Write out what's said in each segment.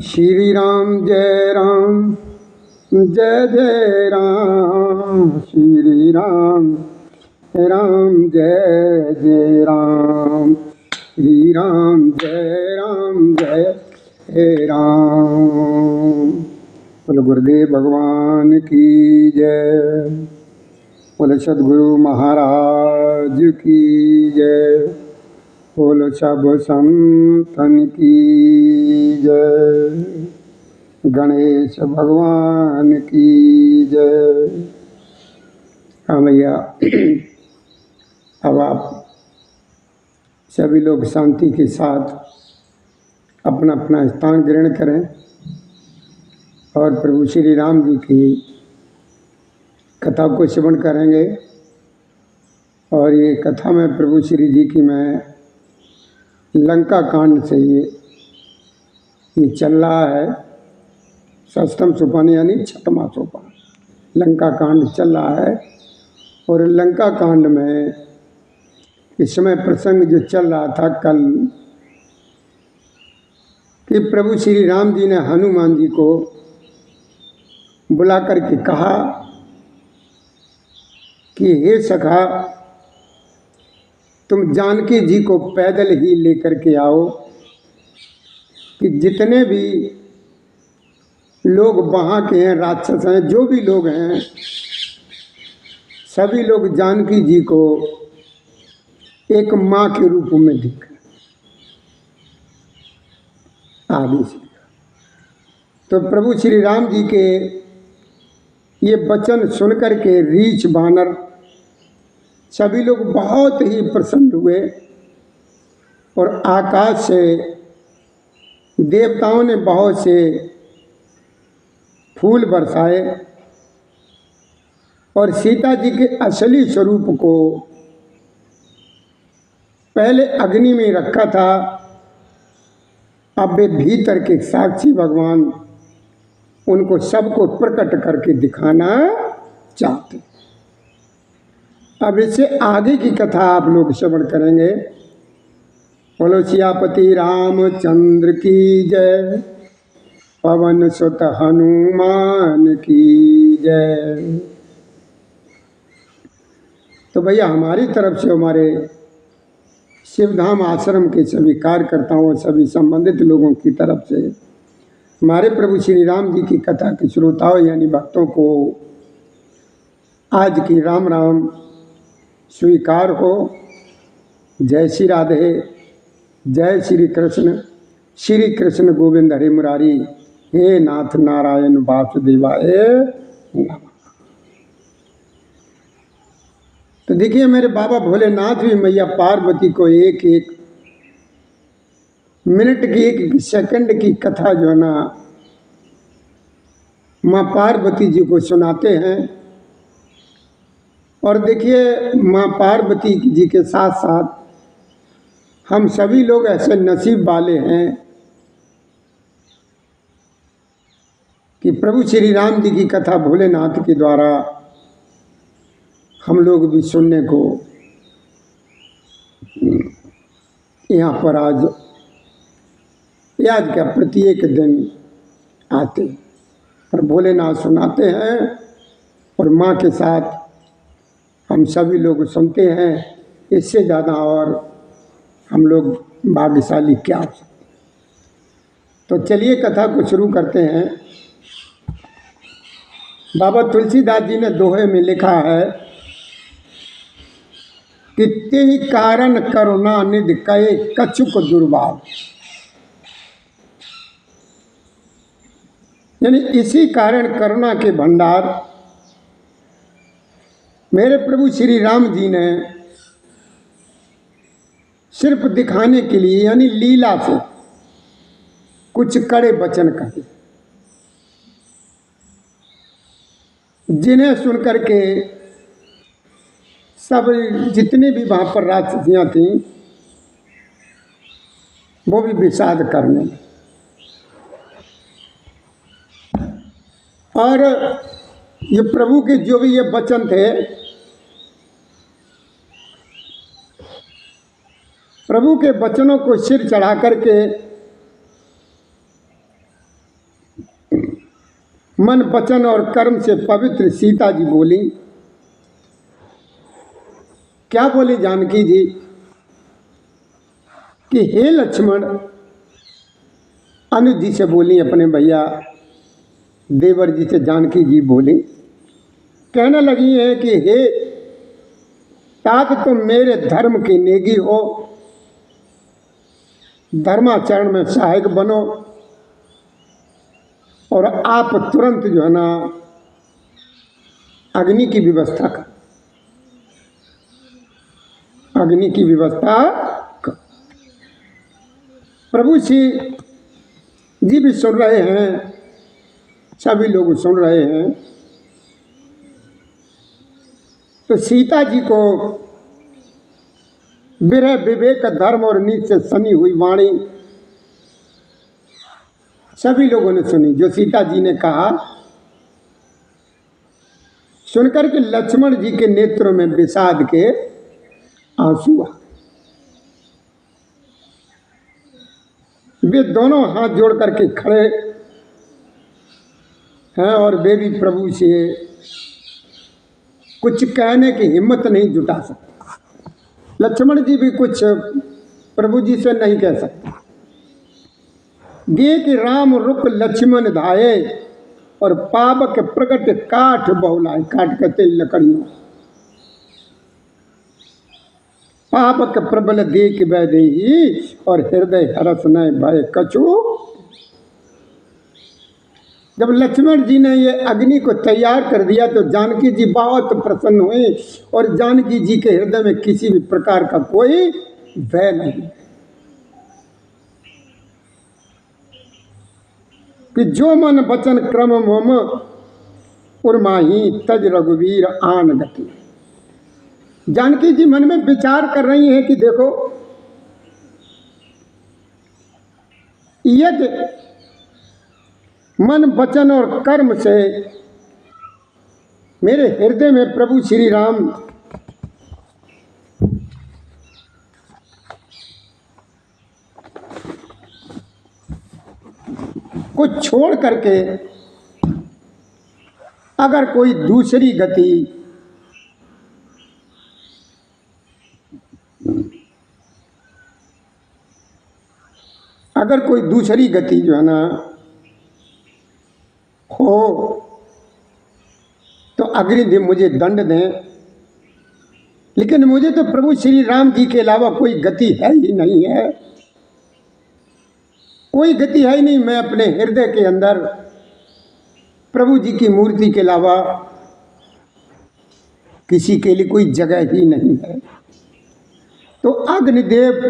श्री राम जय राम जय जय राम। श्री राम राम जय जय राम। श्री राम जय जय राम। बोलो गुरुदेव भगवान की जय। बोलो सद्गुरु महाराज की जय। बोलो सब संतन की जय। गणेश भगवान की जय। हाँ भैया, अब आप सभी लोग शांति के साथ अपना अपना स्थान ग्रहण करें और प्रभु श्री राम जी की कथा को श्रवण करेंगे। और ये कथा में प्रभु श्री जी की मैं लंका कांड से ये चल रहा है। षष्ठम सोपान यानी छठवां सोपान लंका कांड चल रहा है। और लंका कांड में इस समय प्रसंग जो चल रहा था कल, कि प्रभु श्री राम जी ने हनुमान जी को बुला करके कहा कि हे सखा, तुम जानकी जी को पैदल ही लेकर के आओ, कि जितने भी लोग वहाँ के हैं, राक्षस हैं, जो भी लोग हैं, सभी लोग जानकी जी को एक माँ के रूप में दिखें। आदि से तो प्रभु श्री राम जी के ये वचन सुनकर के रीछ बानर सभी लोग बहुत ही प्रसन्न हुए। और आकाश से देवताओं ने बहुत से फूल बरसाए और सीता जी के असली स्वरूप को पहले अग्नि में रखा था, अब वे भीतर के साक्षी भगवान उनको सबको प्रकट करके दिखाना चाहते। अब इससे आगे की कथा आप लोग श्रवण करेंगे। बोलो सियापति रामचंद्र की जय। पवन सुत हनुमान की जय। तो भैया, हमारी तरफ से हमारे शिवधाम आश्रम के सभी कार्यकर्ताओं, सभी संबंधित लोगों की तरफ से हमारे प्रभु श्री राम जी की कथा के श्रोताओं यानी भक्तों को आज की राम राम स्वीकार हो। जय श्री राधे, जय श्री कृष्ण गोविंद हरे मुरारी, हे नाथ नारायण वासुदेवाय नमः। तो देखिए, मेरे बाबा भोलेनाथ भी मैया पार्वती को एक एक मिनट की, एक सेकंड की कथा जो है ना, माँ पार्वती जी को सुनाते हैं। और देखिए, माँ पार्वती जी के साथ साथ हम सभी लोग ऐसे नसीब वाले हैं कि प्रभु श्री राम जी की कथा भोलेनाथ के द्वारा हम लोग भी सुनने को यहाँ पर आज का प्रत्येक दिन आते और भोलेनाथ सुनाते हैं। और माँ के साथ हम सभी लोग सुनते हैं। इससे ज़्यादा और हम लोग भाग्यशाली क्या हो सकते। तो चलिए कथा को शुरू करते हैं। बाबा तुलसीदास जी ने दोहे में लिखा है कि तेहि कारण करुणा निधि कहे कछुक दुर्भाग। यानी इसी कारण करुणा के भंडार मेरे प्रभु श्री राम जी ने सिर्फ दिखाने के लिए यानी लीला से कुछ कड़े वचन कहे, जिन्हें सुनकर के सब जितने भी वहाँ पर राक्षसियाँ थीं वो भी विषाद करने। और ये प्रभु के जो भी ये वचन थे, प्रभु के वचनों को सिर चढ़ा करके मन वचन और कर्म से पवित्र सीता जी बोली। क्या बोली जानकी जी कि हे लक्ष्मण, अनुज जी से बोली, अपने भैया देवर जी से जानकी जी बोली, कहने लगी है कि हे तात, तुम मेरे धर्म की नेगी हो, धर्माचरण में सहायक बनो और आप तुरंत जो है ना अग्नि की व्यवस्था कर, अग्नि की व्यवस्था कर। प्रभु श्री जी भी सुन रहे हैं, सभी लोग सुन रहे हैं। तो सीता जी को विरह विवेक धर्म और नीति से सनी हुई वाणी सभी लोगों ने सुनी। जो सीता जी ने कहा सुनकर के लक्ष्मण जी के नेत्रों में विषाद के आंसू आ। वे दोनों हाथ जोड़ करके खड़े हैं और वे भी प्रभु से कुछ कहने की हिम्मत नहीं जुटा सकते। लक्ष्मण जी भी कुछ प्रभु जी से नहीं कह सकते। देख राम रुक लक्ष्मण धाये और पावक प्रकट काठ बहुलाए। काठ कहते लकड़ियों। पावक प्रबल देख वैदेही और हृदय हरस न भय कछु। जब लक्ष्मण जी ने ये अग्नि को तैयार कर दिया तो जानकी जी बहुत प्रसन्न हुए और जानकी जी के हृदय में किसी भी प्रकार का कोई भय नहीं कि जो मन वचन क्रम मम उर्माही तज रघुवीर आन गति। जानकी जी मन में विचार कर रही हैं कि देखो, यदि मन वचन और कर्म से मेरे हृदय में प्रभु श्री राम को छोड़ करके अगर कोई दूसरी गति जो है ना हो तो अग्निदेव मुझे दंड दें, लेकिन मुझे तो प्रभु श्री राम जी के अलावा कोई गति है ही नहीं है। कोई गति है ही नहीं। मैं अपने हृदय के अंदर प्रभु जी की मूर्ति के अलावा किसी के लिए कोई जगह ही नहीं है। तो अग्निदेव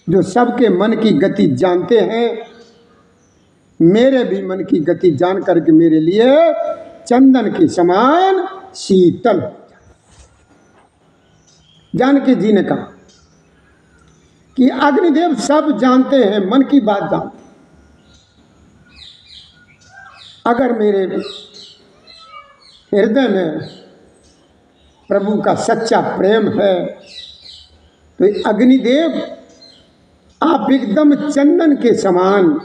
जो सबके मन की गति जानते हैं, मेरे भी मन की गति जान करके मेरे लिए चंदन के समान शीतल। जानकी जी ने कहा कि अग्निदेव सब जानते हैं, मन की बात जानते। अगर मेरे हृदय में प्रभु का सच्चा प्रेम है तो अग्निदेव आप एकदम चंदन के समान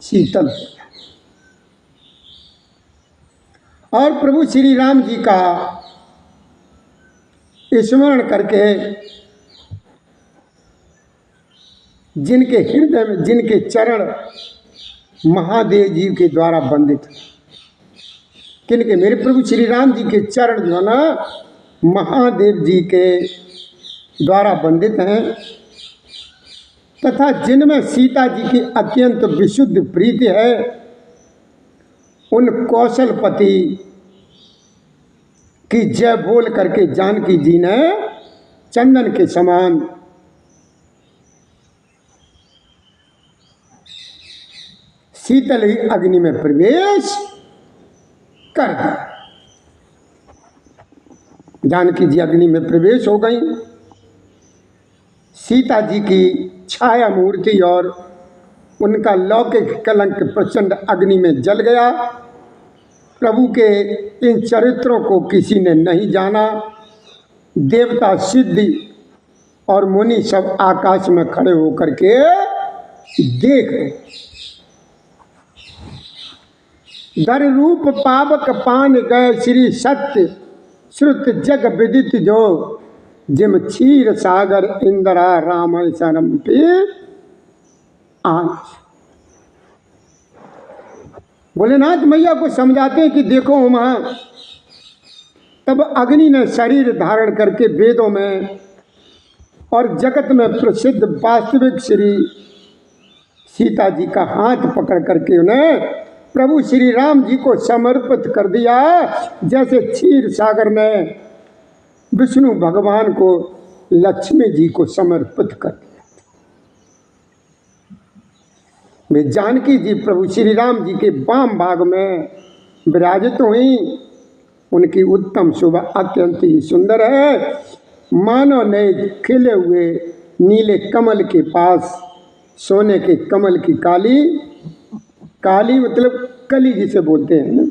शीतल हो जाए। और प्रभु श्री राम जी का स्मरण करके जिनके हृदय में, जिनके चरण महादेव जी के द्वारा बंदित, किनके, मेरे प्रभु श्री राम जी के चरण जो ना महादेव जी के द्वारा बंदित हैं, तथा जिनमें सीता जी की अत्यंत विशुद्ध प्रीति है, उन कौशलपति की जय बोल करके जानकी जी ने चंदन के समान शीतल ही अग्नि में प्रवेश कर दिया। जानकी जी अग्नि में प्रवेश हो गई। सीता जी की छाया मूर्ति और उनका लौकिक कलंक प्रचंड अग्नि में जल गया। प्रभु के इन चरित्रों को किसी ने नहीं जाना। देवता, सिद्धि और मुनि सब आकाश में खड़े होकर के देख रहे। दर रूप पावक पान गए श्री सत्य श्रुत जग विदित जो जिम क्षीर सागर इंदिरा राम शरम पे आंच। भोलेनाथ मैया को समझाते हैं कि देखो उमा, तब अग्नि ने शरीर धारण करके वेदों में और जगत में प्रसिद्ध वास्तविक श्री सीता जी का हाथ पकड़ करके उन्हें प्रभु श्री राम जी को समर्पित कर दिया, जैसे क्षीर सागर में विष्णु भगवान को लक्ष्मी जी को समर्पित कर दिया। वे जानकी जी प्रभु श्री राम जी के वाम भाग में विराजित हुई। उनकी उत्तम शोभा अत्यंत ही सुंदर है, मानो नए खिले हुए नीले कमल के पास सोने के कमल की काली, काली मतलब कली जिसे बोलते हैं ना,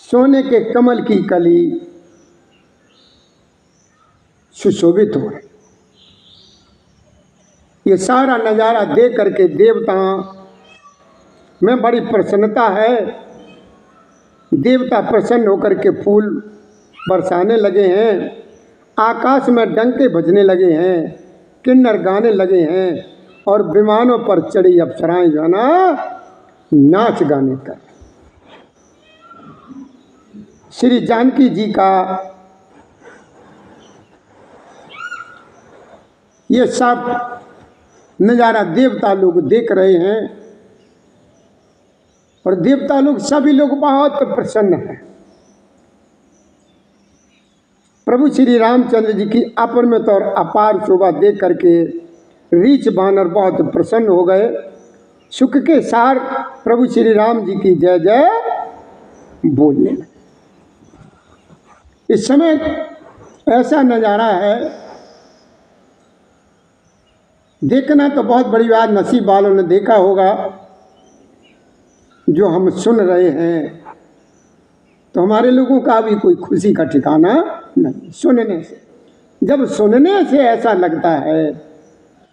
सोने के कमल की कली सुशोभित हो रही। ये सारा नज़ारा देख करके देवता में बड़ी प्रसन्नता है। देवता प्रसन्न होकर के फूल बरसाने लगे हैं, आकाश में डंके बजने लगे हैं, किन्नर गाने लगे हैं और विमानों पर चढ़ी अप्सराएं जो है ना नाच गाने कर। श्री जानकी जी का ये सब नज़ारा देवता लोग देख रहे हैं और देवता लोग सभी लोग बहुत प्रसन्न हैं। प्रभु श्री रामचंद्र जी की अपरिमित और अपार शोभा देख करके रीछ बानर बहुत प्रसन्न हो गए। सुख के सार प्रभु श्री राम जी की जय जय बोलने लगे। इस समय ऐसा नज़ारा है, देखना तो बहुत बड़ी बात, नसीब वालों ने देखा होगा। जो हम सुन रहे हैं तो हमारे लोगों का भी कोई खुशी का ठिकाना नहीं। सुनने से, जब सुनने से ऐसा लगता है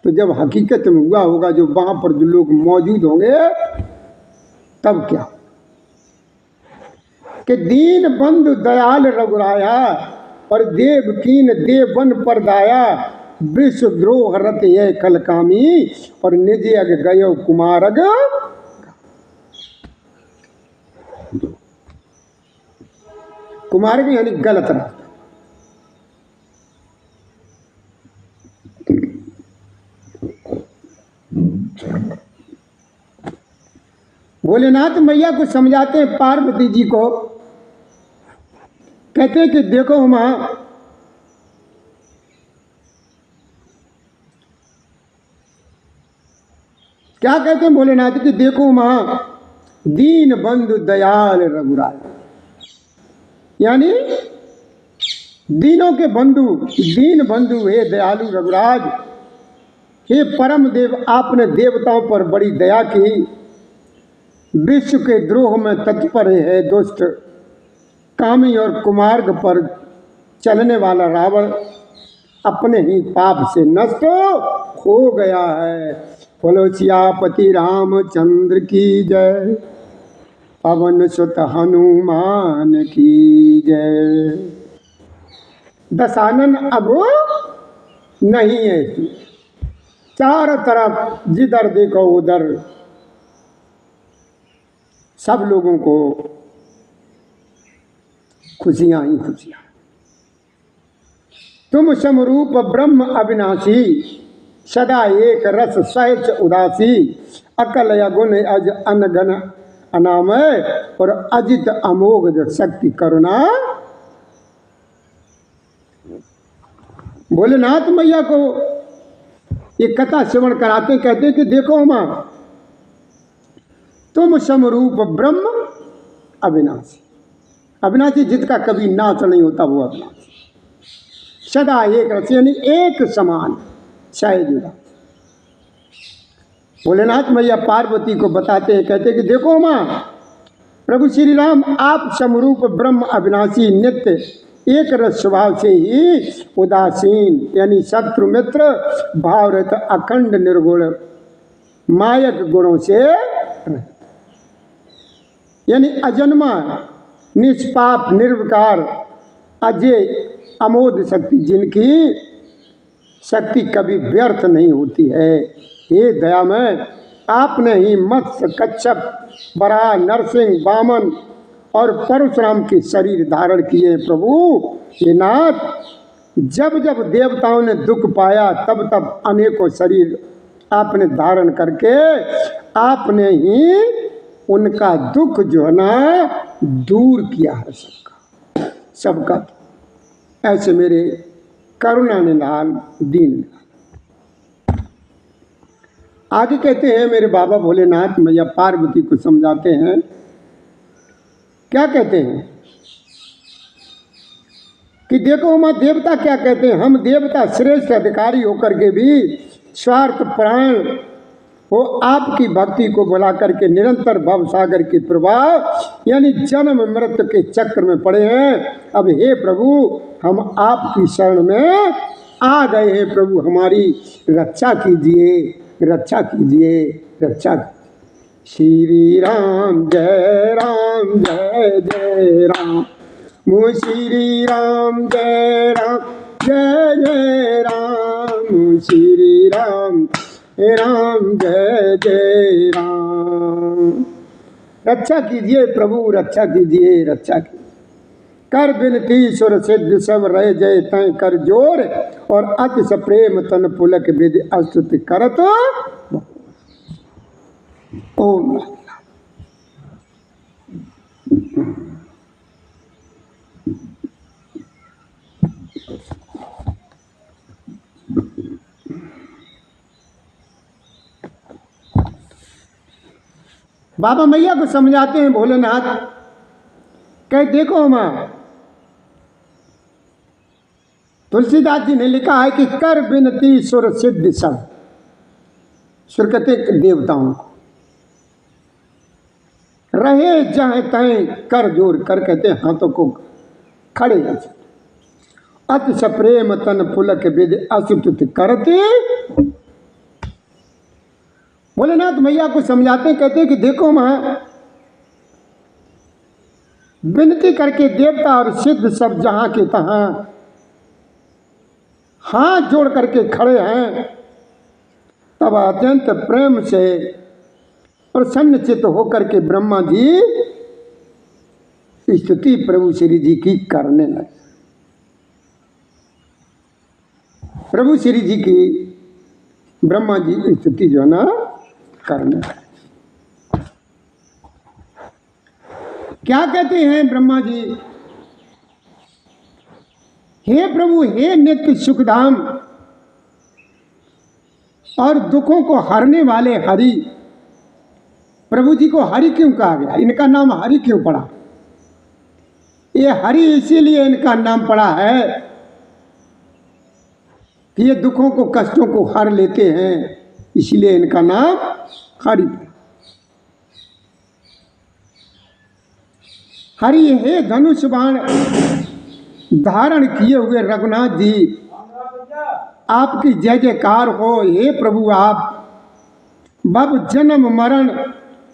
तो जब हकीकत में हुआ होगा, जो वहाँ पर जो लोग मौजूद होंगे तब क्या कि दीन बंधु दयाल रघुराया और देव कीन देवन पर दाया, विश्व द्रोह रत ये कलकामी और निज अग गयो कुमारग। कुमारग यानी गलत रास्ता। भोलेनाथ मैया को समझाते हैं पार्वती जी को, कहते हैं कि देखो मां, क्या कहते हैं भोलेनाथ की, देखो मां दीन बंधु दयाल रघुराय, यानी दीनों के बंधु, दीन बंधु हे दयालु रघुराज, हे परम देव, आपने देवताओं पर बड़ी दया की। विश्व के द्रोह में तत्पर है दुष्ट कामी और कुमार्ग पर चलने वाला रावण अपने ही पाप से नष्ट हो गया है। बोलो सियापति रामचंद्र की जय, पवन सुत हनुमान की जय। दशानन अब नहीं है, चारों तरफ जिधर देखो उधर सब लोगों को खुशियां ही खुशियां। तुम समरूप ब्रह्म अविनाशी, सदा एक रस सहज उदासी, अकल अगुण अज अनगन अनामय और अजित अमोघ शक्ति करुणा। भोलेनाथ मैया को ये कथा श्रवण कराते, कहते कि देखो मां, तुम समरूप ब्रह्म अविनाशी, अविनाशी जिसका कभी नाश नहीं होता वो अविनाशी, सदा एक रस यानी एक समान सहज। भोलेनाथ मैया पार्वती को बताते हैं, कहते कि देखो मां, प्रभु श्री राम आप समरूप ब्रह्म अविनाशी नित्य एक रस स्वभाव से ही उदासीन यानी शत्रु मित्र भावरत अखंड निर्गुण मायक गुणों से यानी अजन्मा, निष्पाप, निर्विकार, अजय, अमोघ शक्ति, जिनकी शक्ति कभी व्यर्थ नहीं होती है। हे दयामय, आपने ही मत्स्य, कच्छप, वराह, नरसिंह, वामन और परशुराम के शरीर धारण किए प्रभु। हे नाथ, जब जब देवताओं ने दुख पाया तब तब अनेकों शरीर आपने धारण करके आपने ही उनका दुख जो है ना दूर किया है सबका। ऐसे मेरे करुणा निधान दीन। आगे कहते हैं मेरे बाबा भोलेनाथ मैया पार्वती को समझाते हैं। क्या कहते हैं कि देखो माँ, देवता क्या कहते हैं, हम देवता श्रेष्ठ अधिकारी होकर के भी स्वार्थ प्राण वो आपकी भक्ति को बुला करके निरंतर भव सागर के प्रवाह यानी जन्म मृत्यु के चक्र में पड़े हैं। अब हे प्रभु, हम आपकी शरण में आ गए हैं प्रभु, हमारी रक्षा कीजिए, रक्षा कीजिए, रक्षा। श्री राम जय राम जय जय राम, वो श्री राम जय राम जय जय राम, श्री राम राम जय जय राम। रक्षा कीजिए प्रभु, रक्षा कीजिए, रक्षा कीजिए। कर बिनती सुर सिद्ध सब रह जय तय कर जोर, और अति सप्रेम तन पुलक विधि अस्तुति करत ओम। बाबा मैया को समझाते हैं भोलेनाथ, कह देखो माँ, तुलसीदास जी ने लिखा है कि कर बिनती सुर सिद्ध सब, सुर कहते देवताओं को, रहे जहाँ तय कर जोर, कर कहते हाथों को खड़े ऐसे, अति सप्रेम तन पुलक विधि अस्तुत करते। भोलेनाथ मैया को समझाते कहते कि देखो माँ, विनती करके देवता और सिद्ध सब जहां के तहां हाथ जोड़ करके खड़े हैं, तब अत्यंत प्रेम से प्रसन्न चित्त होकर के ब्रह्मा जी स्तुति प्रभु श्री जी की करने लगे। प्रभु श्री जी की ब्रह्मा जी स्तुति जो है ना करने लगे। क्या कहते हैं ब्रह्मा जी, हे प्रभु, हे नित्य सुखधाम और दुखों को हरने वाले हरि। प्रभु जी को हरि क्यों कहा गया, इनका नाम हरि क्यों पड़ा? ये हरि इसीलिए इनका नाम पड़ा है कि ये दुखों को कष्टों को हर लेते हैं, इसलिए इनका नाम हरि। हरि हे धनुष बाण धारण किए हुए रघुनाथ जी, आपकी जय जयकार हो। हे प्रभु, आप भव जन्म मरण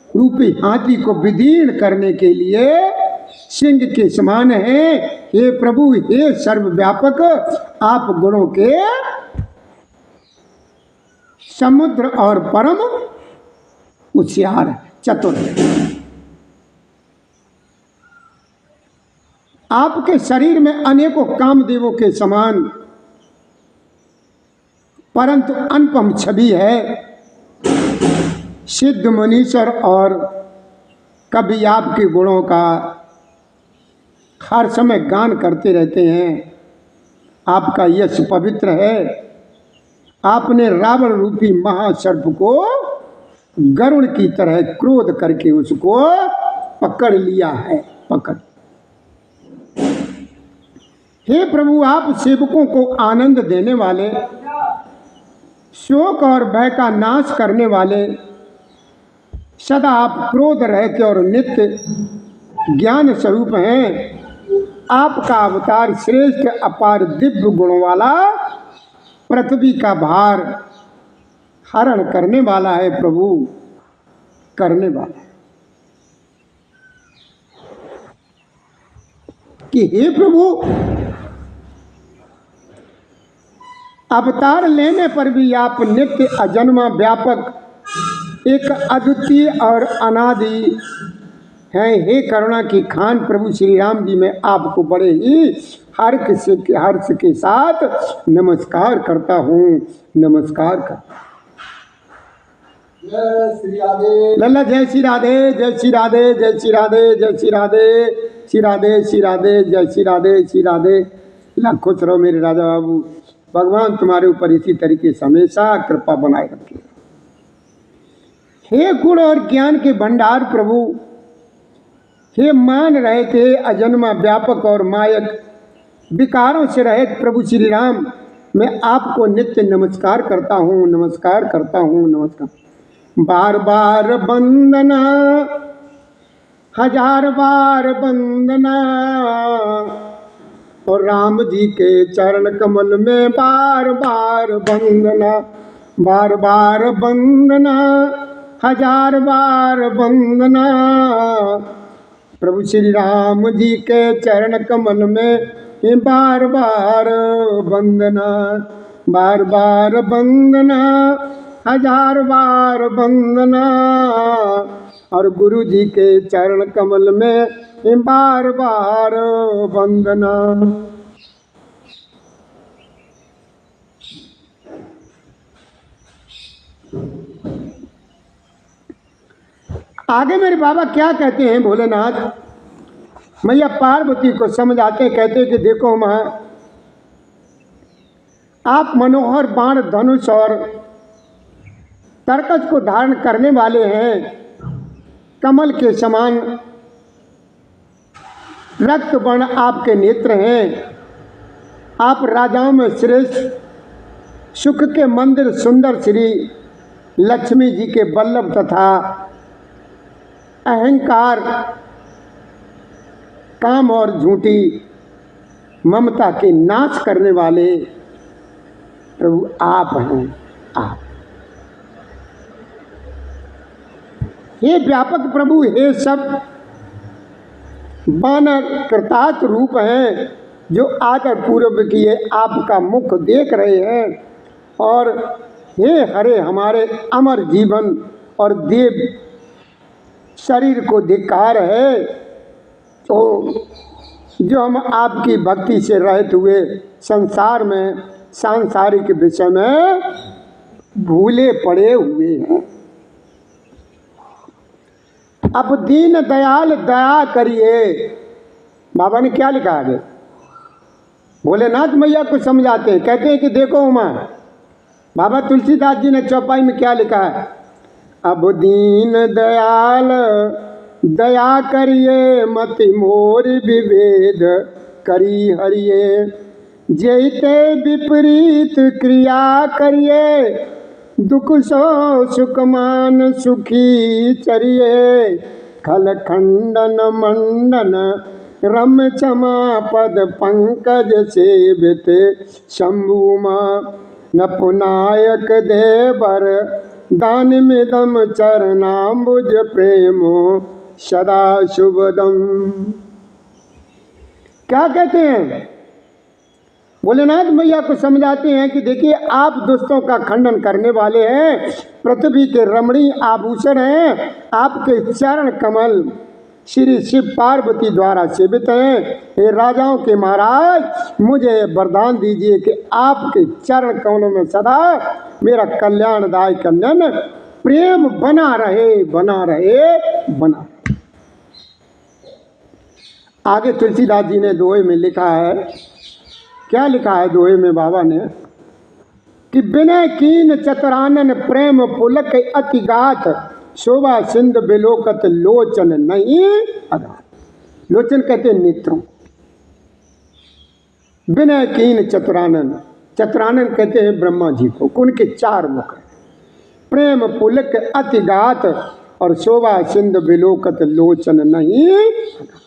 रूपी हाथी को विदीर्ण करने के लिए सिंह के समान है। हे प्रभु, हे सर्वव्यापक, आप गुणों के समुद्र और परम होशियार चतुर। आपके शरीर में अनेकों कामदेवों के समान परंतु अनुपम छवि है। सिद्ध मुनीश्वर और कभी आपके गुणों का हर समय गान करते रहते हैं। आपका यश पवित्र है। आपने रावण रूपी महासर्प को गरुड़ की तरह क्रोध करके उसको पकड़ लिया है। पकड़, हे प्रभु, आप सेवकों को आनंद देने वाले, शोक और भय का नाश करने वाले, सदा आप क्रोध रहते और नित्य ज्ञान स्वरूप हैं। आपका अवतार श्रेष्ठ अपार दिव्य गुणों वाला, पृथ्वी का भार हरण करने वाला है। प्रभु, करने वाला है। कि हे प्रभु, अवतार लेने पर भी आप नित्य अजन्मा व्यापक एक अद्वितीय और अनादि हैं। हे करुणा की खान प्रभु श्री राम जी, मैं आपको बड़े ही हर्ष के साथ नमस्कार करता हूँ, नमस्कार करता हूँ। जय श्री राधे। लल्ला जय श्री राधे, जय श्री राधे, जय श्री राधे, जय श्री राधे, श्री राधे, श्री राधे, जय श्री राधे, श्री राधे। ला खुश रहो मेरे राजा बाबू, भगवान तुम्हारे ऊपर इसी तरीके से हमेशा कृपा बनाए रखे। हे गुण और ज्ञान के भंडार प्रभु, हे मान रहे थे अजन्मा व्यापक और मायक विकारों से रहित प्रभु श्री राम, मैं आपको नित्य नमस्कार करता हूँ, नमस्कार करता हूँ, नमस्कार। बार बार वंदना, हजार बार वंदना, और राम जी के चरण कमल में बार बार वंदना, बार बार वंदना, हजार बार वंदना। प्रभु श्री राम जी के चरण कमल में बार बार वंदना, बार बार वंदना, हजार बार वंदना, और गुरु जी के चरण कमल में बार बार वंदना। आगे मेरे बाबा क्या कहते हैं भोलेनाथ, मैया पार्वती को समझाते, कहते कि देखो माँ, आप मनोहर बाण धनुष और तरकस को धारण करने वाले हैं, कमल के समान रक्त वर्ण आपके नेत्र हैं, आप राजाओं में श्रेष्ठ, सुख के मंदिर सुंदर श्री लक्ष्मी जी के वल्लभ तथा अहंकार, काम और झूठी ममता के नाश करने वाले प्रभु आप हैं। आप हे व्यापक प्रभु, हे सब वानर कृतार्थ रूप हैं, जो आदर पूर्व किए आपका मुख देख रहे हैं, और हे हरे हमारे अमर जीवन और देव शरीर को धिक्कार है, तो जो हम आपकी भक्ति से रहित हुए संसार में सांसारिक विषय में भूले पड़े हुए हैं। अब दीन दयाल दया करिए। बाबा ने क्या लिखा है? भोलेनाथ मैया को समझाते हैं, कहते हैं कि देखो उमा, बाबा तुलसीदास जी ने चौपाई में क्या लिखा है? अब दीन दयाल दया करिए, मति मोर विभेद करी हरिये, जैते विपरीत क्रिया करिए, दुख सो सुख मान सुखी चरिए, खल खंडन मंडन रम क्षमा पद पंकज सेवित शंभुमा, नपुनायक देवर दान मिदम चरणाम्बुज प्रेमो सदा शुभदम। क्या कहते हैं? भोलेनाथ मैया को समझाते हैं कि देखिए, आप दुष्टों का खंडन करने वाले हैं, पृथ्वी के रमणीय आभूषण हैं, आपके चरण कमल श्री शिव पार्वती द्वारा सेवित हैं। हे राजाओं के महाराज, मुझे वरदान दीजिए कि आपके चरण कमलों में सदा मेरा कल्याणदायक कल्याण प्रेम बना रहे, बना रहे, बना। आगे तुलसीदास जी ने दोहे में लिखा है, क्या लिखा है दोहे में बाबा ने? कि विनय कीन चतुरानन प्रेम पुलक अति गाथ, शोभा सिंध बिलोकत लोचन नहीं अगाध। लोचन कहते नेत्रों। विनय कीन चतुरानन, चतुरानन कहते हैं ब्रह्मा जी को, उनके चार मुख हैं। प्रेम पुलक अति गाथ और शोभा सिंध बिलोकत लोचन नहीं अगाध।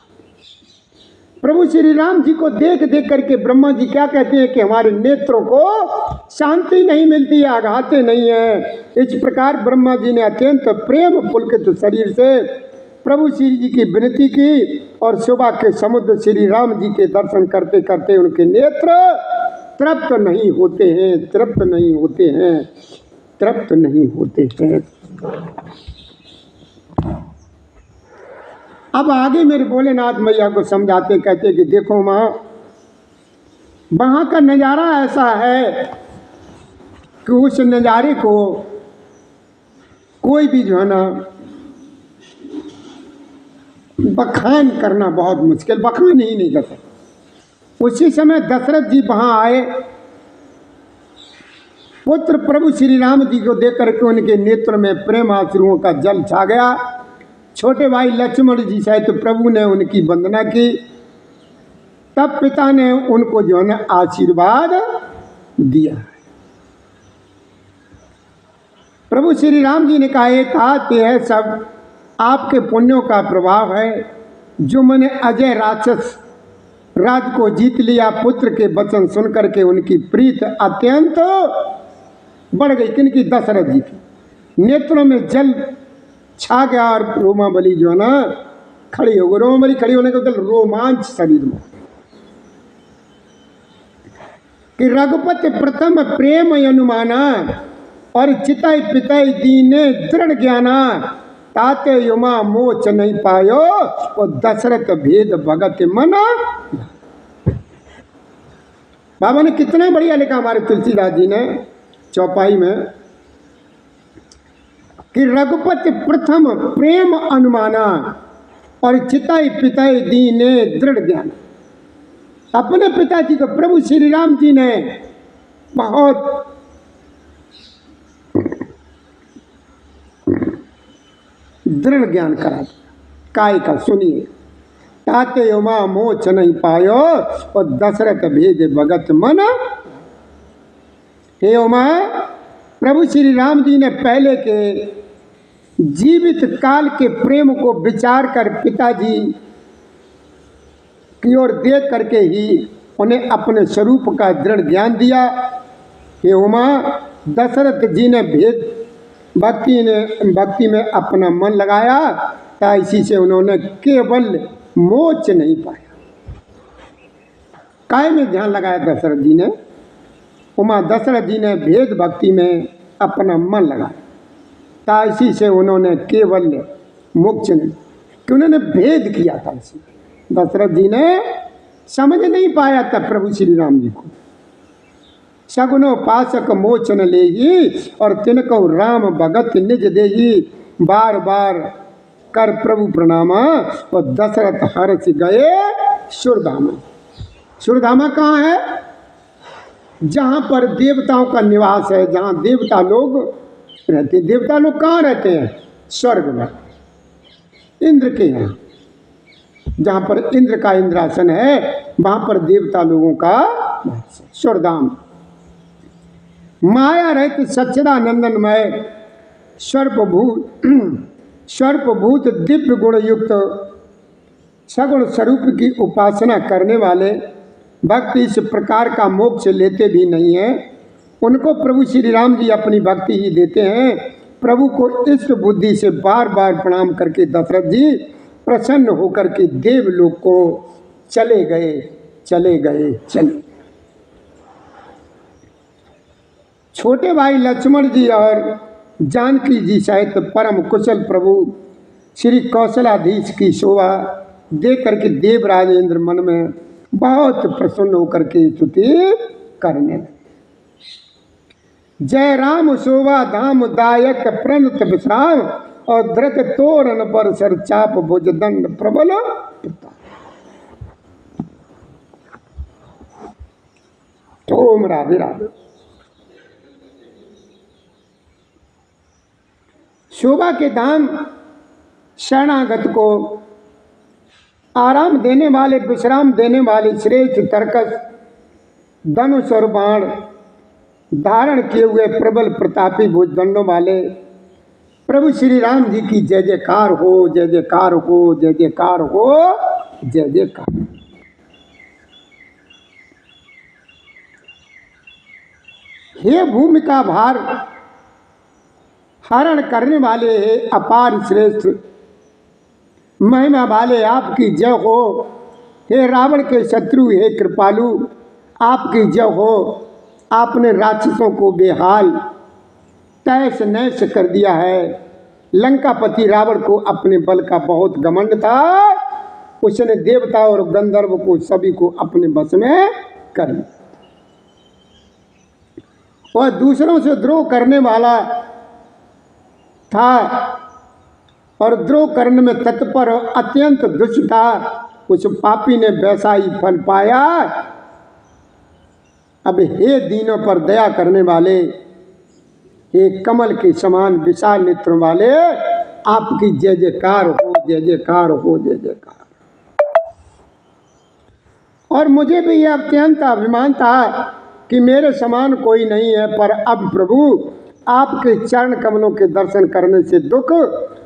प्रभु श्री राम जी को देख देख करके ब्रह्मा जी क्या कहते हैं कि हमारे नेत्रों को शांति नहीं मिलती है, आघाते नहीं है। इस प्रकार ब्रह्मा जी ने अत्यंत प्रेम पुलकित शरीर से प्रभु श्री जी की विनती की और शोभा के समुद्र श्री राम जी के दर्शन करते करते उनके नेत्र तृप्त नहीं होते हैं, तृप्त नहीं होते हैं, तृप्त नहीं होते हैं। अब आगे मेरे भोलेनाथ मैया को समझाते कहते कि देखो माँ, वहाँ का नज़ारा ऐसा है कि उस नज़ारे को कोई भी जो है ना बखान करना बहुत मुश्किल, बखान ही नहीं कर सकता। उसी समय दशरथ जी वहाँ आए, पुत्र प्रभु श्री राम जी को देख करके उनके नेत्र में प्रेम आंसुओं का जल छा गया। छोटे भाई लक्ष्मण जी सहित प्रभु ने उनकी वंदना की। तब पिता ने उनको जो है ना आशीर्वाद दिया। प्रभु श्री राम जी ने कहा, यह सब आपके पुण्यों का प्रभाव है, जो मैंने अजय राक्षस राज को जीत लिया। पुत्र के वचन सुन करके उनकी प्रीत अत्यंत बढ़ गई। किनकी? दशरथ जी की। नेत्रों में जल छा गया और रोमावली जो है ना खड़ी हो गई। रोमावली खड़ी होने के बाद रोमांच शरीर में कि रघुपति प्रथम प्रेम अनुमाना और चितई पितई दीने दृढ़ ज्ञाना, ताते युमा मोच नहीं पायो और दशरथ भेद भगत मना। बाबा ने कितना बढ़िया लिखा हमारे तुलसीदास जी ने चौपाई में कि रघुपति प्रथम प्रेम अनुमाना और चितई पितई दीने दृढ़ ज्ञान। अपने पिताजी को प्रभु श्री राम जी ने बहुत दृढ़ ज्ञान करा दिया। काय का सुनिए, ताते उमा मोच नहीं पायो और दशरथ भेद भगत मन। हे उमा, प्रभु श्री राम जी ने पहले के जीवित काल के प्रेम को विचार कर पिताजी की ओर देख करके ही उन्हें अपने स्वरूप का दृढ़ ज्ञान दिया। हे उमा, दशरथ जी ने भेद भक्ति में अपना मन लगाया, था इसी से उन्होंने केवल मोच नहीं पाया। काय में ध्यान लगाया दशरथ जी ने? उमा दशरथ जी ने भेद भक्ति में अपना मन लगाया, था इसी से उन्होंने केवल मोक्ष नहीं, कि उन्होंने भेद किया था। इसी दशरथ जी ने समझ नहीं पाया था प्रभु श्री राम जी को। सगुनो पासक मोचन लेही और तिनको राम भगत निज देही, बार बार कर प्रभु प्रणामा और दशरथ हर्ष गए सुरधामा। सुरधामा कहाँ है? जहाँ पर देवताओं का निवास है, जहाँ देवता लोग रहते। देवता लोग कहाँ रहते हैं? स्वर्ग में, इंद्र के यहाँ। जहाँ पर इंद्र का इंद्रासन है, वहाँ पर देवता लोगों का सुरधाम। माया रहित सच्चिदानंदनमय सर्वभूत दिव्य गुण युक्त सगुण स्वरूप की उपासना करने वाले भक्त इस प्रकार का मोक्ष लेते भी नहीं हैं। उनको प्रभु श्री राम जी अपनी भक्ति ही देते हैं। प्रभु को इष्ट बुद्धि से बार बार प्रणाम करके दशरथ जी प्रसन्न होकर के देवलोक को चले गए। छोटे भाई लक्ष्मण जी और जानकी जी सहित परम कुशल प्रभु श्री कौशलाधीश की शोभा देख करके देवराजेंद्र मन में बहुत प्रसन्न होकर के स्तुति करने लगे। जय राम शोभा धाम दायक प्रणत विश्राम और धृत तोरण पर सर चाप भुज दंड प्रबल ओम राधे राधे। शोभा के धाम शरणागत को आराम देने वाले, विश्राम देने वाले, श्रेष्ठ तर्कस धनुष और बाण धारण किए हुए प्रबल प्रतापी भुजदंडों वाले प्रभु श्री राम जी की जय जयकार हो, जय जयकार हो, जय जयकार हो, जय जयकार। हे भूमि का भार हरण करने वाले अपार श्रेष्ठ महिमा वाले आपकी जय हो। हे रावण के शत्रु हे कृपालु आपकी जय हो। आपने राक्षसों को बेहाल तैस नैस कर दिया है। लंकापति रावण को अपने बल का बहुत घमंड था। उसने देवता और गंधर्व को सभी को अपने बस में कर लिया और दूसरों से द्रोह करने वाला था और द्रोह करने में तत्पर और अत्यंत दुष्ट था। उस पापी ने वैसा ही फल पाया। अब हे दीनों पर दया करने वाले, हे कमल के समान विशाल नेत्रों वाले, आपकी जय जयकार हो, जय जयकार हो, जय जयकार। और मुझे भी यह अत्यंत अभिमान था कि मेरे समान कोई नहीं है, पर अब प्रभु आपके चरण कमलों के दर्शन करने से दुख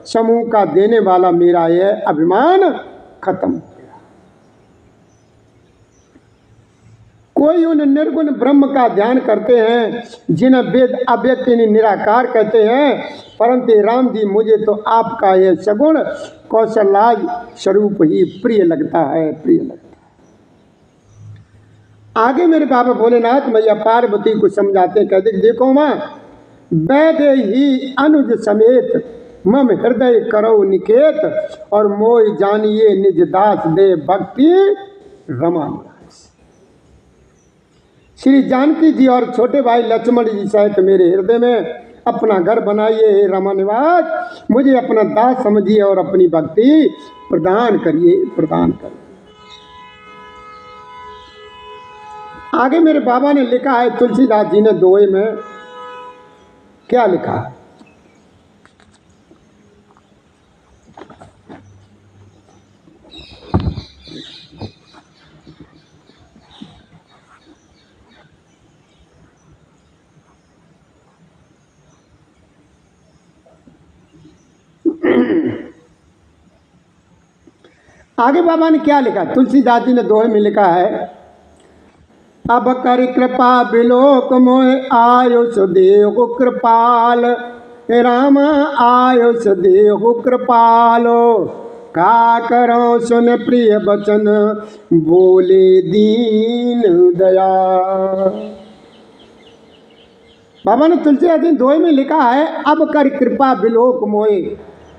समूह का देने वाला मेरा यह अभिमान खत्म हो गया। कोई उन निर्गुण ब्रह्म का ध्यान करते हैं जिन्हें वेद अव्यक्त निराकार कहते हैं, परंतु राम जी मुझे तो आपका यह सगुण कौशलाज स्वरूप ही प्रिय लगता है, प्रिय लगता है। आगे मेरे बाबा भोलेनाथ मैया पार्वती को समझाते कहते देखो माँ, वैदे ही अनुज समेत मम हृदय करो निकेत और मोय जानिए निज दास दे भक्ति रमा। श्री जानकी जी और छोटे भाई लक्ष्मण जी सहित मेरे हृदय में अपना घर बनाइए हे रमा निवास। मुझे अपना दास समझिए और अपनी भक्ति प्रदान करिए, प्रदान करिए। आगे मेरे बाबा ने लिखा है, तुलसीदास जी ने दोहे में क्या लिखा है? आगे बाबा ने क्या लिखा? तुलसीदास जी ने दोहे में लिखा है, अब कर कृपा बिलोक मोय आयुष देहु कृपाल, राम आयुष देहु कृपालो, का करो सुन प्रिय वचन बोले दीन दया। बाबा ने तुलसीदास जी दोहे में लिखा है, अब कर कृपा बिलोक मोय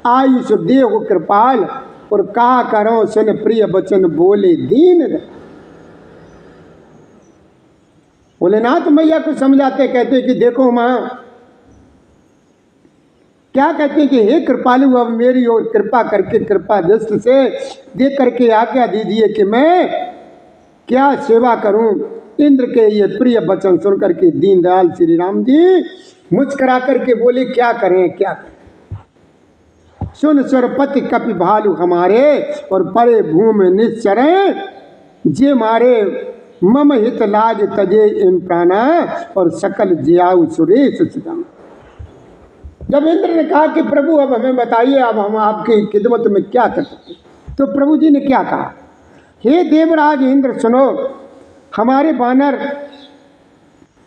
आयुष देहु कृपाल, और का करो सुन प्रिय वचन बोले दीन दया। भोलेनाथ मैया को समझाते कहते कि देखो माँ, क्या कहते कि हे कृपालु, अब मेरी ओर कृपा करके कृपा दृष्टि से देख करके आज्ञा दीजिए कि मैं क्या सेवा करूं। इंद्र के ये प्रिय वचन सुन करके दीनदयाल श्री राम जी मुस्कुरा करके बोले क्या करें, क्या करें। सुन सरपति कपि भालू हमारे, और परे भूमि निश्चरें जे मारे, मम हित लाज तजे इन प्राणा, और सकल जियाऊ सुरेश सुदामा। जब इंद्र ने कहा कि प्रभु अब हमें बताइए, अब हम आपकी खिदमत में क्या कर सकते, तो प्रभु जी ने क्या कहा, हे देवराज इंद्र सुनो, हमारे बानर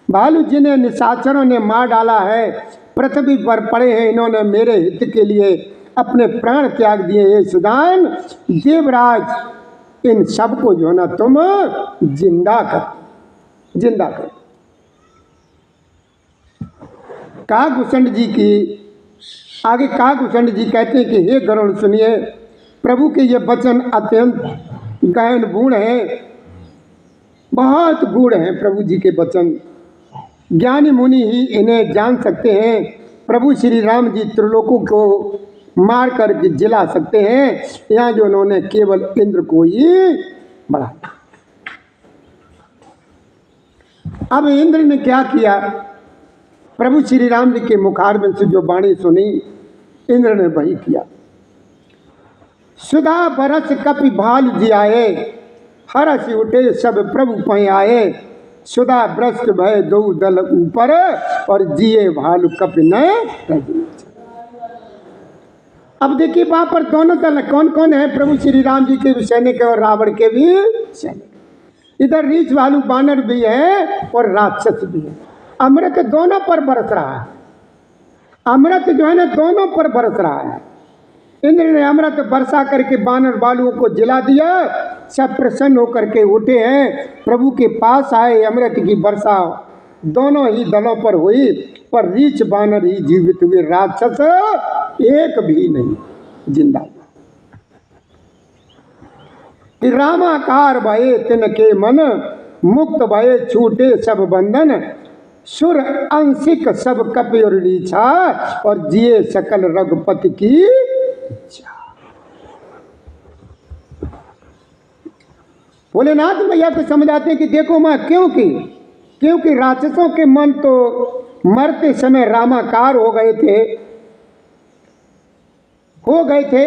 भालू जिन्हें निशाचरों ने मार डाला है, पृथ्वी पर पड़े हैं, इन्होंने मेरे हित के लिए अपने प्राण त्याग दिए। हे सुदान देवराज, इन सबको जो है ना तुम जिंदा कर, जिंदा कर। काकभूषण जी की आगे काकभूषण जी कहते हैं कि हे गरुड़ सुनिए, प्रभु के ये वचन अत्यंत गहन गूढ़ हैं, बहुत गूढ़ हैं प्रभु जी के वचन। ज्ञानी मुनि ही इन्हें जान सकते हैं। प्रभु श्री राम जी त्रिलोकों को मार कर जिला सकते हैं, यहाँ जो उन्होंने केवल इंद्र को ही बढ़ाया। अब इंद्र ने क्या किया, प्रभु श्री राम जी के मुखारबिंद से जो वाणी सुनी, इंद्र ने वही किया। सुधा बरस कपि भाल जियाए, हरस उठे सब प्रभु पै आए, सुधा भ्रष्ट भय दो दल ऊपर, और जिए भालू कपि न। अब देखिए वहां पर दोनों दल कौन कौन है, प्रभु श्री राम जी के भी सैनिक और रावण के भी सैनिक। इधर रीछ भालू बानर भी है और राक्षस भी है। अमृत दोनों पर बरस रहा है, अमृत जो है ना दोनों पर बरस रहा है। इंद्र ने अमृत वर्षा करके वानर बालुओं को जिला दिया। सब प्रसन्न होकर के उठे हैं, प्रभु के पास आए। अमृत की वर्षा दोनों ही दलों पर हुई, पर रीछ वानर ही जीवित हुए, राक्षस एक भी नहीं जिंदा। कि रामाकार भये तिनके मन, मुक्त भये छूटे सब बंधन। सुर अंशिक सब कपि और रीछा, और जिए सकल रघुपति की इच्छा। भोलेनाथ मैया को समझाते हैं कि देखो माँ, क्योंकि राक्षसों के मन तो मरते समय रामाकार हो गए थे,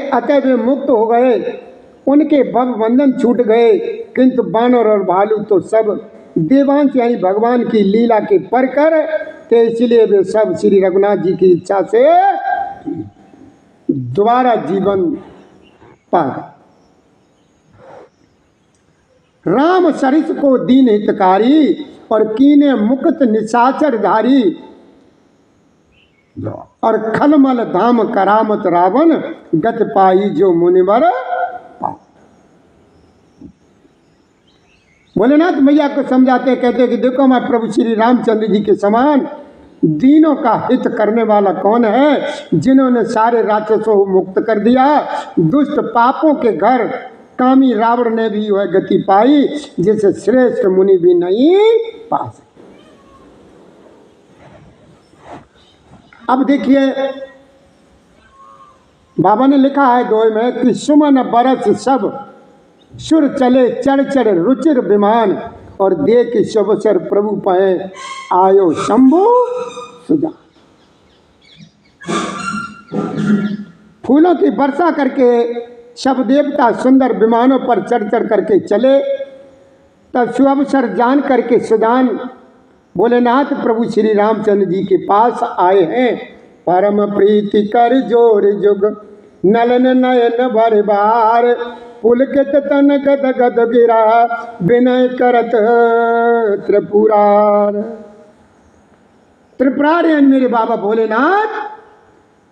अतः वे मुक्त हो गए, उनके भव बंधन छूट गए। किंतु बानर और भालू तो सब देवांश यानी भगवान की लीला के परकर थे, इसलिए वे सब श्री रघुनाथ जी की इच्छा से दोबारा जीवन पा गए। राम सरिस को दीन हितकारी, और कीने मुक्त निशाचर धारी, और खलमल धाम करामत रावण, गत पाई जो मुनिवर। भोलेनाथ मैया को समझाते हैं, कहते हैं कि देखो मैं प्रभु श्री रामचंद्र जी के समान दीनों का हित करने वाला कौन है, जिन्होंने सारे राक्षसों को मुक्त कर दिया। दुष्ट पापों के घर कामी रावण ने भी वह गति पाई, जिसे श्रेष्ठ मुनि भी नहीं पा सके। अब देखिए बाबा ने लिखा है दोहे में कि सुमन बरस सब सुर चले चढ़ चढ़ रुचिर विमान, और देख शुभसर प्रभु पाए आयो शंभु सुजा। फूलों की वर्षा करके सब देवता सुंदर विमानों पर चढ़ चढ़ करके चले। तब शुभसर जान करके सुजान भोलेनाथ प्रभु श्री रामचंद्र जी के पास आए हैं। परम प्रीति कर जोर जुग नलन नयन भर बार, पुलकित तन गद गद गिरा विनय करत त्रिपुरार। त्रिपुरार मेरे बाबा भोलेनाथ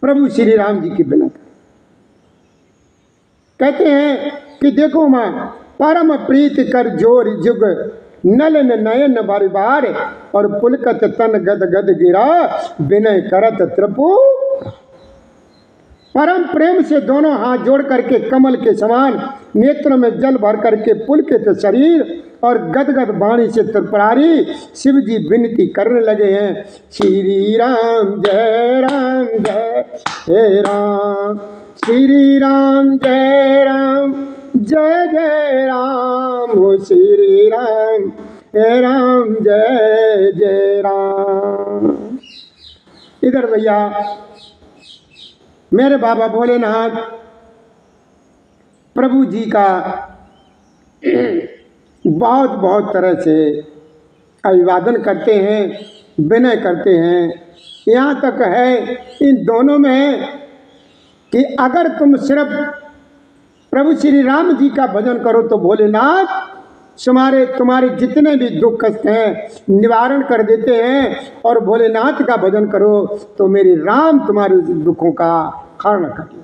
प्रभु श्री राम जी की विनय कहते हैं कि देखो माँ, परम प्रीति कर जोर जुग नलन नयन भर बार, और पुलकत तन गद गद गिरा विनय करत त्रिपुर। परम प्रेम से दोनों हाथ जोड़ करके कमल के समान नेत्रों में जल भर करके पुलकित शरीर और गदगद वाणी से त्रिपुरारी शिव जी विनती करने लगे हैं। श्री राम जय हे राम, श्री राम जय जय राम, हो श्री राम हे राम जय जय राम। इधर भैया मेरे बाबा भोलेनाथ प्रभु जी का बहुत बहुत तरह से अभिवादन करते हैं, विनय करते हैं। यहाँ तक है इन दोनों में कि अगर तुम सिर्फ प्रभु श्री राम जी का भजन करो तो भोलेनाथ तुम्हारे जितने भी दुख कष्ट हैं निवारण कर देते हैं, और भोलेनाथ का भजन करो तो मेरे राम तुम्हारे दुखों का हरण कर देते।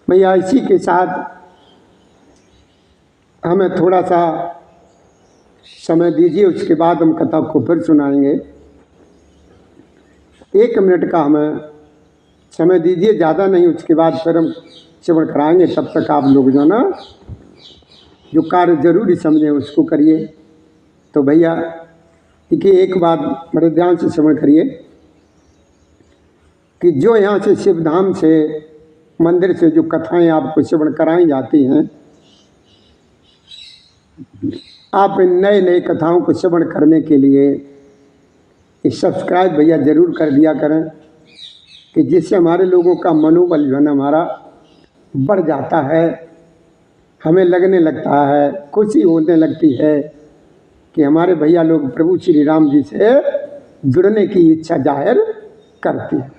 भैया इसी के साथ हमें थोड़ा सा समय दीजिए, उसके बाद हम कथा को फिर सुनाएंगे। 1 मिनट का हमें समय दीजिए, ज़्यादा नहीं, उसके बाद फिर हम श्रवण कराएंगे। तब तक आप लोग जो ना जो कार्य जरूरी समझें उसको करिए। तो भैया देखिए, एक बात बड़े ध्यान से श्रवण करिए कि जो यहाँ से शिवधाम से मंदिर से जो कथाएं आपको श्रवण कराई जाती हैं, आप इन नए नए कथाओं को श्रवण करने के लिए सब्सक्राइब भैया ज़रूर कर दिया करें, कि जिससे हमारे लोगों का मनोबल जो है ना हमारा बढ़ जाता है। हमें लगने लगता है, खुशी होने लगती है कि हमारे भैया लोग प्रभु श्री राम जी से जुड़ने की इच्छा जाहिर करते हैं।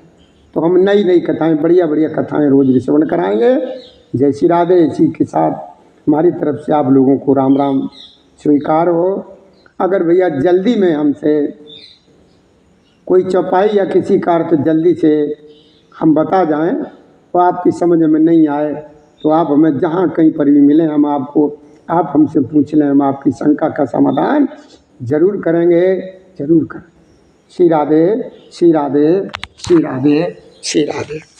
तो हम नई नई कथाएं, बढ़िया बढ़िया कथाएं रोज श्रवण कराएंगे। जय श्री राधे। इसी के साथ हमारी तरफ से आप लोगों को राम राम स्वीकार हो। अगर भैया जल्दी में हमसे कोई चौपाई या किसी कार्य तो जल्दी से हम बता जाएं वो आपकी समझ में नहीं आए तो आप हमें जहाँ कहीं पर भी मिलें, हम आपको, आप हमसे पूछ लें, हम आपकी शंका का समाधान जरूर करेंगे, जरूर करें। श्री राधे, श्री राधे, श्री राधे, श्री राधे।